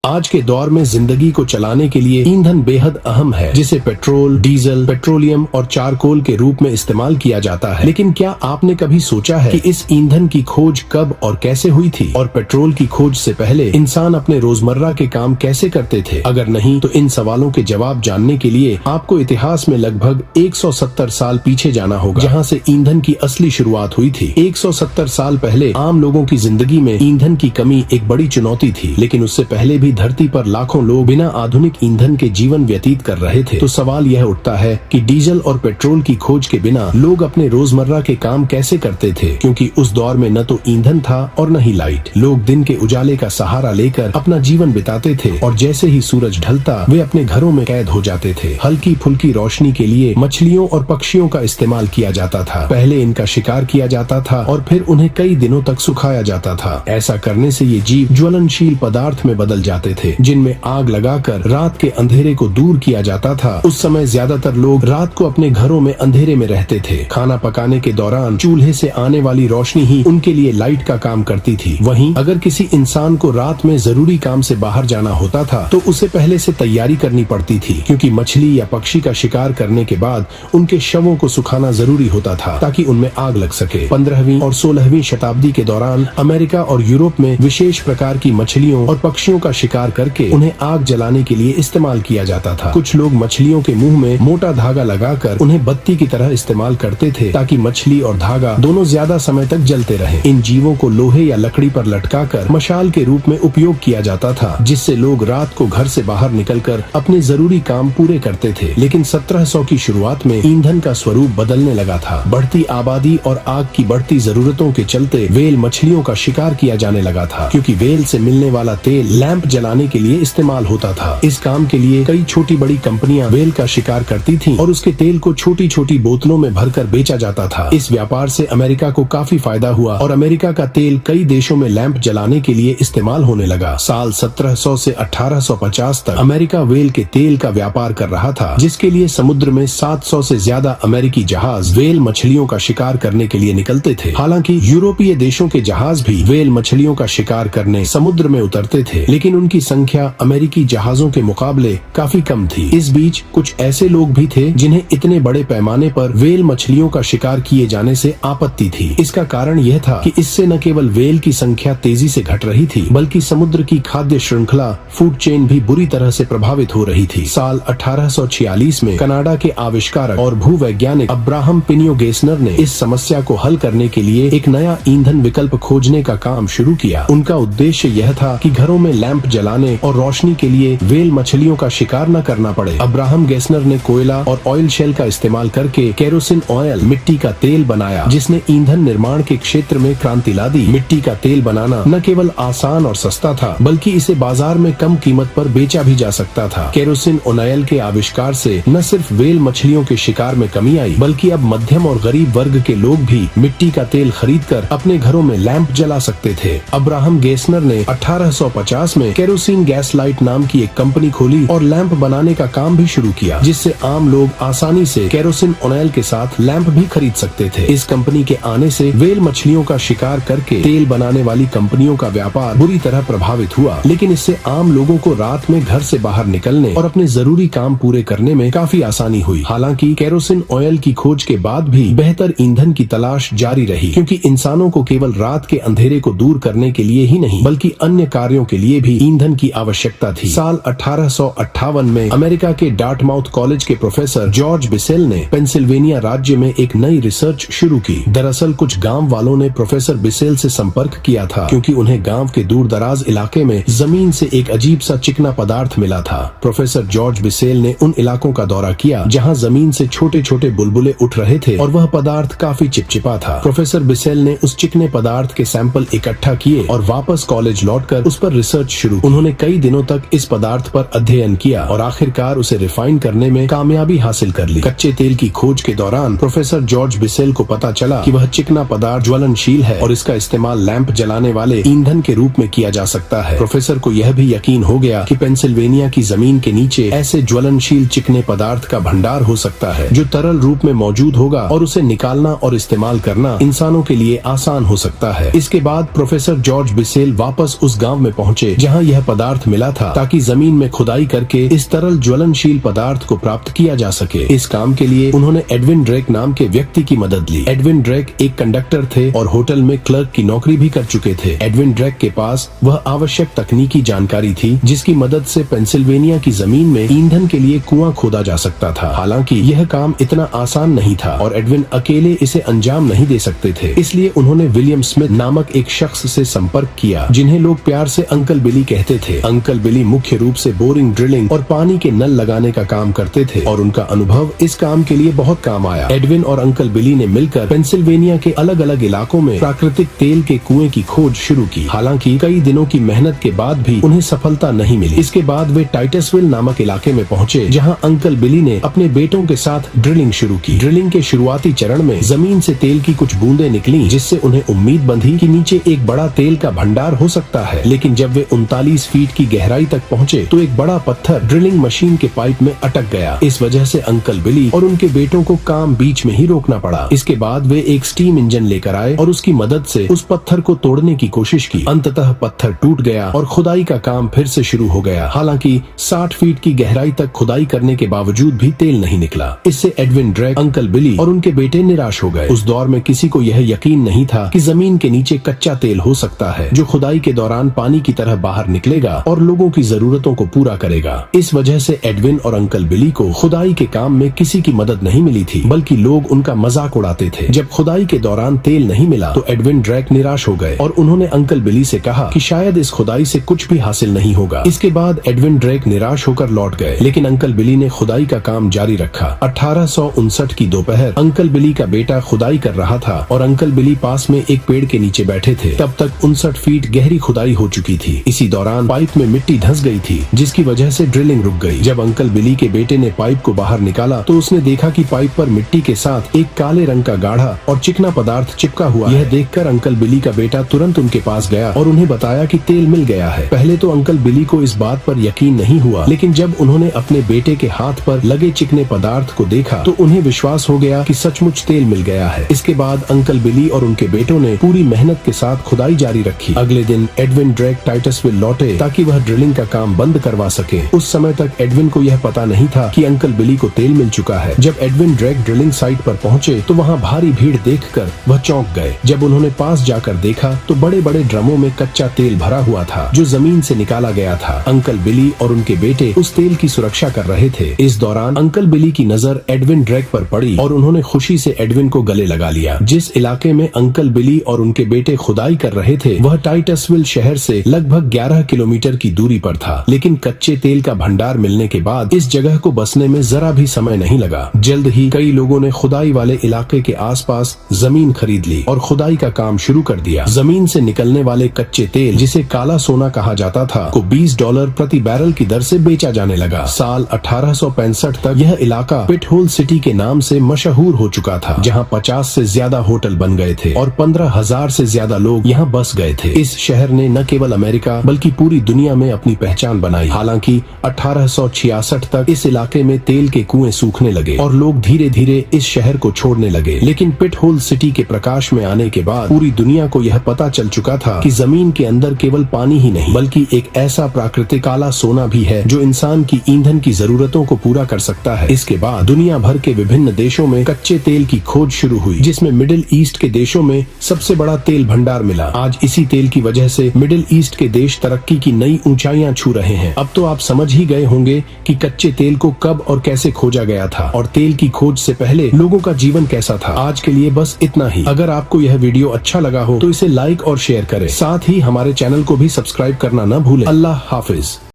आज के दौर में जिंदगी को चलाने के लिए ईंधन बेहद अहम है, जिसे पेट्रोल, डीजल, पेट्रोलियम और चारकोल के रूप में इस्तेमाल किया जाता है। लेकिन क्या आपने कभी सोचा है कि इस ईंधन की खोज कब और कैसे हुई थी? और पेट्रोल की खोज से पहले इंसान अपने रोजमर्रा के काम कैसे करते थे? अगर नहीं तो इन सवालों के जवाब जानने के लिए आपको इतिहास में लगभग 170 साल पीछे जाना होगा, जहाँ से ईंधन की असली शुरुआत हुई थी। 170 साल पहले आम लोगों की जिंदगी में ईंधन की कमी एक बड़ी चुनौती थी, लेकिन उससे पहले भी धरती पर लाखों लोग बिना आधुनिक ईंधन के जीवन व्यतीत कर रहे थे। तो सवाल यह उठता है कि डीजल और पेट्रोल की खोज के बिना लोग अपने रोजमर्रा के काम कैसे करते थे, क्योंकि उस दौर में न तो ईंधन था और न ही लाइट। लोग दिन के उजाले का सहारा लेकर अपना जीवन बिताते थे और जैसे ही सूरज ढलता वे अपने घरों में कैद हो जाते थे। हल्की फुल्की रोशनी के लिए मछलियों और पक्षियों का इस्तेमाल किया जाता था। पहले इनका शिकार किया जाता था और फिर उन्हें कई दिनों तक सुखाया जाता था। ऐसा करने से ये जीव ज्वलनशील पदार्थ में बदल जाते थे, जिनमें आग लगाकर रात के अंधेरे को दूर किया जाता था। उस समय ज्यादातर लोग रात को अपने घरों में अंधेरे में रहते थे। खाना पकाने के दौरान चूल्हे से आने वाली रोशनी ही उनके लिए लाइट का काम करती थी। वहीं अगर किसी इंसान को रात में जरूरी काम से बाहर जाना होता था तो उसे पहले से तैयारी करनी पड़ती थी, क्योंकि मछली या पक्षी का शिकार करने के बाद उनके शवों को सुखाना जरूरी होता था ताकि उनमें आग लग सके। 15वीं और 16वीं शताब्दी के दौरान अमेरिका और यूरोप में विशेष प्रकार की मछलियों और पक्षियों का शिकार करके उन्हें आग जलाने के लिए इस्तेमाल किया जाता था। कुछ लोग मछलियों के मुंह में मोटा धागा लगाकर उन्हें बत्ती की तरह इस्तेमाल करते थे ताकि मछली और धागा दोनों ज्यादा समय तक जलते रहें। इन जीवों को लोहे या लकड़ी पर लटकाकर मशाल के रूप में उपयोग किया जाता था, जिससे लोग रात को घर से बाहर निकलकर अपने जरूरी काम पूरे करते थे। लेकिन 1700 की शुरुआत में ईंधन का स्वरूप बदलने लगा था। बढ़ती आबादी और आग की बढ़ती जरूरतों के चलते वेल मछलियों का शिकार किया जाने लगा था, क्योंकि वेल से मिलने वाला तेल लैंप जलाने के लिए इस्तेमाल होता था। इस काम के लिए कई छोटी बड़ी कंपनियां वेल का शिकार करती थीं और उसके तेल को छोटी छोटी बोतलों में भरकर बेचा जाता था। इस व्यापार से अमेरिका को काफी फायदा हुआ और अमेरिका का तेल कई देशों में लैंप जलाने के लिए इस्तेमाल होने लगा। साल 1700 से 1850 तक अमेरिका वेल के तेल का व्यापार कर रहा था, जिसके लिए समुद्र में 700 से ज्यादा अमेरिकी जहाज वेल मछलियों का शिकार करने के लिए निकलते थे। हालांकि यूरोपीय देशों के जहाज भी वेल मछलियों का शिकार करने समुद्र में उतरते थे, लेकिन उनकी संख्या अमेरिकी जहाजों के मुकाबले काफी कम थी। इस बीच कुछ ऐसे लोग भी थे जिन्हें इतने बड़े पैमाने पर वेल मछलियों का शिकार किए जाने से आपत्ति थी। इसका कारण यह था कि इससे न केवल वेल की संख्या तेजी से घट रही थी, बल्कि समुद्र की खाद्य श्रृंखला फूड चेन भी बुरी तरह से प्रभावित हो रही थी। साल 1846 में कनाडा के आविष्कारक और भूवैज्ञानिक अब्राहम पिनियो गेसनर ने इस समस्या को हल करने के लिए एक नया ईंधन विकल्प खोजने का काम शुरू किया। उनका उद्देश्य यह था कि घरों में लैंप जलाने और रोशनी के लिए वेल मछलियों का शिकार न करना पड़े। अब्राहम गेसनर ने कोयला और ऑयल शेल का इस्तेमाल करके केरोसिन ऑयल मिट्टी का तेल बनाया, जिसने ईंधन निर्माण के क्षेत्र में क्रांति ला दी। मिट्टी का तेल बनाना न केवल आसान और सस्ता था, बल्कि इसे बाजार में कम कीमत पर बेचा भी जा सकता था। केरोसिन ऑयल के आविष्कार से न सिर्फ वेल मछलियों के शिकार में कमी आई, बल्कि अब मध्यम और गरीब वर्ग के लोग भी मिट्टी का तेल खरीदकर अपने घरों में लैंप जला सकते थे। अब्राहम गेसनर ने 1850 में केरोसिन गैस लाइट नाम की एक कंपनी खोली और लैंप बनाने का काम भी शुरू किया, जिससे आम लोग आसानी से केरोसिन ऑयल के साथ लैंप भी खरीद सकते थे। इस कंपनी के आने से वेल मछलियों का शिकार करके तेल बनाने वाली कंपनियों का व्यापार बुरी तरह प्रभावित हुआ, लेकिन इससे आम लोगों को रात में घर से बाहर निकलने और अपने जरूरी काम पूरे करने में काफी आसानी हुई। हालांकि केरोसिन ऑयल की खोज के बाद भी बेहतर ईंधन की तलाश जारी रही, क्योंकि इंसानों को केवल रात के अंधेरे को दूर करने के लिए ही नहीं, बल्कि अन्य कार्यों के लिए भी ईंधन की आवश्यकता थी। साल 1858 में अमेरिका के डार्टमाउथ कॉलेज के प्रोफेसर जॉर्ज बिसेल ने पेंसिल्वेनिया राज्य में एक नई रिसर्च शुरू की। दरअसल कुछ गांव वालों ने प्रोफेसर बिसेल से संपर्क किया था, क्योंकि उन्हें गांव के दूर दराज इलाके में जमीन से एक अजीब सा चिकना पदार्थ मिला था। प्रोफेसर जॉर्ज बिसेल ने उन इलाकों का दौरा किया जहां जमीन से छोटे छोटे बुलबुले उठ रहे थे और वह पदार्थ काफी चिपचिपा था। प्रोफेसर बिसेल ने उस चिकने पदार्थ के सैंपल इकट्ठा किए और वापस कॉलेज लौटकर उस पर रिसर्च शुरू। उन्होंने कई दिनों तक इस पदार्थ पर अध्ययन किया और आखिरकार उसे रिफाइन करने में कामयाबी हासिल कर ली। कच्चे तेल की खोज के दौरान प्रोफेसर जॉर्ज बिसेल को पता चला कि वह चिकना पदार्थ ज्वलनशील है और इसका इस्तेमाल लैंप जलाने वाले ईंधन के रूप में किया जा सकता है। प्रोफेसर को यह भी यकीन हो गया कि पेंसिल्वेनिया की जमीन के नीचे ऐसे ज्वलनशील चिकने पदार्थ का भंडार हो सकता है जो तरल रूप में मौजूद होगा और उसे निकालना और इस्तेमाल करना इंसानों के लिए आसान हो सकता है। इसके बाद प्रोफेसर जॉर्ज बिसेल वापस उस गांव में पहुंचे जहां यह यह पदार्थ मिला था ताकि जमीन में खुदाई करके इस तरल ज्वलनशील पदार्थ को प्राप्त किया जा सके। इस काम के लिए उन्होंने एडविन ड्रेक नाम के व्यक्ति की मदद ली। एडविन ड्रेक एक कंडक्टर थे और होटल में क्लर्क की नौकरी भी कर चुके थे। एडविन ड्रेक के पास वह आवश्यक तकनीकी जानकारी थी जिसकी मदद से पेंसिल्वेनिया की जमीन में ईंधन के लिए कुआं खोदा जा सकता था। हालांकि यह काम इतना आसान नहीं था और एडविन अकेले इसे अंजाम नहीं दे सकते थे, इसलिए उन्होंने विलियम स्मिथ नामक एक शख्स से संपर्क किया जिन्हें लोग प्यार से अंकल बिली कहते थे। अंकल बिली मुख्य रूप से बोरिंग, ड्रिलिंग और पानी के नल लगाने का काम करते थे और उनका अनुभव इस काम के लिए बहुत काम आया। एडविन और अंकल बिली ने मिलकर पेंसिल्वेनिया के अलग अलग इलाकों में प्राकृतिक तेल के कुएं की खोज शुरू की। हालांकि कई दिनों की मेहनत के बाद भी उन्हें सफलता नहीं मिली। इसके बाद वे टाइटसविल नामक इलाके में पहुंचे जहां अंकल बिली ने अपने बेटों के साथ ड्रिलिंग शुरू की। ड्रिलिंग के शुरुआती चरण में जमीन से तेल की कुछ बूंदें निकली जिससे उन्हें उम्मीद बंधी कि नीचे एक बड़ा तेल का भंडार हो सकता है। लेकिन जब वे 39 फीट की गहराई तक पहुंचे तो एक बड़ा पत्थर ड्रिलिंग मशीन के पाइप में अटक गया। इस वजह से अंकल बिली और उनके बेटों को काम बीच में ही रोकना पड़ा। इसके बाद वे एक स्टीम इंजन लेकर आए और उसकी मदद से उस पत्थर को तोड़ने की कोशिश की। अंततः पत्थर टूट गया और खुदाई का काम फिर से शुरू हो गया। हालांकि 60 फीट की गहराई तक खुदाई करने के बावजूद भी तेल नहीं निकला। इससे एडविन ड्रेक, अंकल बिली और उनके बेटे निराश हो गए। उस दौर में किसी को यह यकीन नहीं था कि जमीन के नीचे कच्चा तेल हो सकता है जो खुदाई के दौरान पानी की तरह बाहर निकलेगा और लोगों की जरूरतों को पूरा करेगा। इस वजह से एडविन और अंकल बिली को खुदाई के काम में किसी की मदद नहीं मिली थी, बल्कि लोग उनका मजाक उड़ाते थे। जब खुदाई के दौरान तेल नहीं मिला तो एडविन ड्रेक निराश हो गए और उन्होंने अंकल बिली से कहा कि शायद इस खुदाई से कुछ भी हासिल नहीं होगा। इसके बाद एडविन ड्रेक निराश होकर लौट गए, लेकिन अंकल बिली ने खुदाई का काम जारी रखा। 1859 की दोपहर अंकल बिली का बेटा खुदाई कर रहा था और अंकल बिली पास में एक पेड़ के नीचे बैठे थे। तब तक 59 फीट गहरी खुदाई हो चुकी थी। इसी दौरान पाइप में मिट्टी धंस गई थी जिसकी वजह से ड्रिलिंग रुक गई। जब अंकल बिली के बेटे ने पाइप को बाहर निकाला तो उसने देखा कि पाइप पर मिट्टी के साथ एक काले रंग का गाढ़ा और चिकना पदार्थ चिपका हुआ। यह देखकर अंकल बिली का बेटा तुरंत उनके पास गया और उन्हें बताया कि तेल मिल गया है। पहले तो अंकल बिली को इस बात पर यकीन नहीं हुआ, लेकिन जब उन्होंने अपने बेटे के हाथ पर लगे चिकने पदार्थ को देखा तो उन्हें विश्वास हो गया कि सचमुच तेल मिल गया है। इसके बाद अंकल बिली और उनके बेटों ने पूरी मेहनत के साथ खुदाई जारी रखी। अगले दिन एडविन ड्रेक टाइटसविल लौटे ताकि वह ड्रिलिंग का काम बंद करवा सके। उस समय तक एडविन को यह पता नहीं था कि अंकल बिली को तेल मिल चुका है। जब एडविन ड्रेक ड्रिलिंग साइट पर पहुंचे तो वहां भारी भीड़ देखकर वह चौंक गए। जब उन्होंने पास जाकर देखा तो बड़े बड़े ड्रमों में कच्चा तेल भरा हुआ था जो जमीन से निकाला गया था। अंकल बिली और उनके बेटे उस तेल की सुरक्षा कर रहे थे। इस दौरान अंकल बिली की नजर एडविन ड्रेक पर पड़ी और उन्होंने खुशी से एडविन को गले लगा लिया। जिस इलाके में अंकल बिली और उनके बेटे खुदाई कर रहे थे वह टाइटसविल शहर से लगभग 11 किलोमीटर की दूरी पर था, लेकिन कच्चे तेल का भंडार मिलने के बाद इस जगह को बसने में जरा भी समय नहीं लगा। जल्द ही कई लोगों ने खुदाई वाले इलाके के आसपास जमीन खरीद ली और खुदाई का काम शुरू कर दिया। जमीन से निकलने वाले कच्चे तेल, जिसे काला सोना कहा जाता था, को $20 प्रति बैरल की दर से बेचा जाने लगा। साल 1865 तक यह इलाका पिटहोल सिटी के नाम से मशहूर हो चुका था, जहां 50 से ज्यादा होटल बन गए थे और 15,000 से ज्यादा लोग यहाँ बस गए थे। इस शहर ने न केवल अमेरिका बल्कि पूरी दुनिया में अपनी पहचान बनाई। हालांकि 1866 तक इस इलाके में तेल के कुएं सूखने लगे और लोग धीरे धीरे इस शहर को छोड़ने लगे। लेकिन पिटहोल सिटी के प्रकाश में आने के बाद पूरी दुनिया को यह पता चल चुका था कि जमीन के अंदर केवल पानी ही नहीं बल्कि एक ऐसा प्राकृतिक काला सोना भी है जो इंसान की ईंधन की जरूरतों को पूरा कर सकता है। इसके बाद दुनिया भर के विभिन्न देशों में कच्चे तेल की खोज शुरू हुई, जिसमें मिडिल ईस्ट के देशों में सबसे बड़ा तेल भंडार मिला। आज इसी तेल की वजह से मिडिल ईस्ट के देश तरक्की की नई ऊंचाइयां छू रहे हैं। अब तो आप समझ ही गए होंगे कि कच्चे तेल को कब और कैसे खोजा गया था और तेल की खोज से पहले लोगों का जीवन कैसा था। आज के लिए बस इतना ही। अगर आपको यह वीडियो अच्छा लगा हो तो इसे लाइक और शेयर करें। साथ ही हमारे चैनल को भी सब्सक्राइब करना न भूलें। अल्लाह हाफिज।